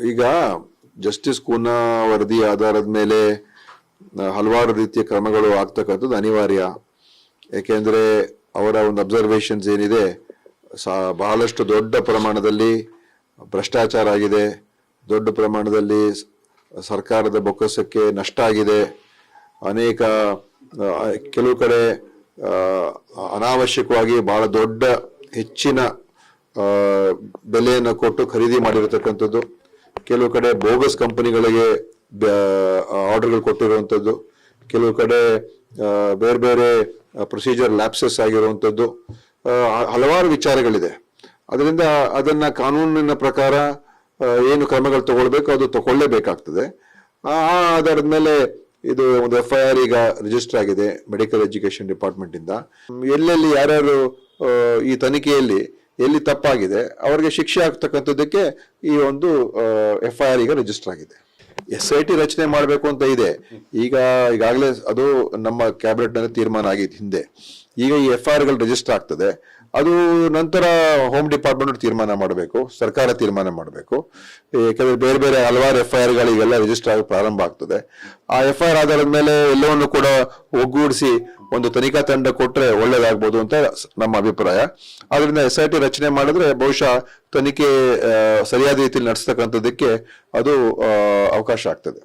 ಈಗ ಜಸ್ಟಿಸ್ ಕೂನಾ ವರದಿ ಆಧಾರದ ಮೇಲೆ ಹಲವಾರು ರೀತಿಯ ಕ್ರಮಗಳು ಆಗ್ತಕ್ಕಂಥದ್ದು ಅನಿವಾರ್ಯ. ಯಾಕೆಂದ್ರೆ ಅವರ ಒಂದು ಅಬ್ಸರ್ವೇಷನ್ಸ್ ಏನಿದೆ, ಬಹಳಷ್ಟು ದೊಡ್ಡ ಪ್ರಮಾಣದಲ್ಲಿ ಭ್ರಷ್ಟಾಚಾರ ಆಗಿದೆ, ದೊಡ್ಡ ಪ್ರಮಾಣದಲ್ಲಿ ಸರ್ಕಾರದ ಬೊಕ್ಕಸಕ್ಕೆ ನಷ್ಟ ಆಗಿದೆ, ಅನೇಕ ಕೆಲವು ಕಡೆ ಅನಾವಶ್ಯಕವಾಗಿ ಬಹಳ ದೊಡ್ಡ ಹೆಚ್ಚಿನ ಬೆಲೆಯನ್ನು ಕೊಟ್ಟು ಖರೀದಿ ಮಾಡಿರತಕ್ಕಂಥದ್ದು, ಕೆಲವು ಕಡೆ ಬೋಗಸ್ ಕಂಪನಿಗಳಿಗೆ ಆರ್ಡರ್ಗಳು ಕೊಟ್ಟಿರುವಂಥದ್ದು, ಕೆಲವು ಕಡೆ ಬೇರೆ ಬೇರೆ ಪ್ರೊಸೀಜರ್ ಲ್ಯಾಪ್ಸಸ್ ಆಗಿರುವಂಥದ್ದು, ಹಲವಾರು ವಿಚಾರಗಳಿದೆ. ಅದರಿಂದ ಅದನ್ನ ಕಾನೂನಿನ ಪ್ರಕಾರ ಏನು ಕ್ರಮಗಳು ತಗೊಳ್ಬೇಕು ಅದು ತಗೊಳ್ಳೇಬೇಕಾಗ್ತದೆ. ಆ ಆಧಾರದ ಮೇಲೆ ಇದು ಒಂದು FIR ಈಗ ರಿಜಿಸ್ಟರ್ ಆಗಿದೆ ಮೆಡಿಕಲ್ ಎಜುಕೇಶನ್ ಡಿಪಾರ್ಟ್ಮೆಂಟ್ ಇಂದ. ಎಲ್ಲೆಲ್ಲಿ ಯಾರ್ಯಾರು ಈ ತನಿಖೆಯಲ್ಲಿ ಎಲ್ಲಿ ತಪ್ಪಾಗಿದೆ ಅವರಿಗೆ ಶಿಕ್ಷೆ ಆಗ್ತಕ್ಕಂಥದ್ದಕ್ಕೆ ಈ ಒಂದು FIR ಈಗ ರಿಜಿಸ್ಟರ್ ಆಗಿದೆ. SIT ರಚನೆ ಮಾಡಬೇಕು ಅಂತ ಇದೆ. ಈಗಾಗಲೇ ಅದು ನಮ್ಮ ಕ್ಯಾಬಿನೆಟ್ ನಲ್ಲಿ ತೀರ್ಮಾನ ಆಗಿತ್ತು ಹಿಂದೆ. ಈಗ ಈ FIR ಗಳು ರಿಜಿಸ್ಟರ್ ಆಗ್ತದೆ. ಅದು ನಂತರ ಹೋಮ್ ಡಿಪಾರ್ಟ್ಮೆಂಟ್ ತೀರ್ಮಾನ ಮಾಡಬೇಕು, ಸರ್ಕಾರ ತೀರ್ಮಾನ ಮಾಡಬೇಕು. ಯಾಕಂದ್ರೆ ಬೇರೆ ಬೇರೆ ಹಲವಾರು FIR ಗಳಿಗೆಲ್ಲ ರಿಜಿಸ್ಟರ್ ಆಗಿ ಪ್ರಾರಂಭ ಆಗ್ತದೆ. ಆ FIR ಆಧಾರದ ಮೇಲೆ ಎಲ್ಲವನ್ನು ಕೂಡ ಒಗ್ಗೂಡಿಸಿ ಒಂದು ತನಿಖಾ ತಂಡ ಕೊಟ್ರೆ ಒಳ್ಳೇದಾಗ್ಬೋದು ಅಂತ ನಮ್ಮ ಅಭಿಪ್ರಾಯ. ಆದ್ರಿಂದ SIT ರಚನೆ ಮಾಡಿದ್ರೆ ಬಹುಶಃ ತನಿಖೆ ಸರಿಯಾದ ರೀತಿಯಲ್ಲಿ ನಡೆಸ್ತಕ್ಕಂಥದ್ದಕ್ಕೆ ಅದು ಅವಕಾಶ ಆಗ್ತದೆ.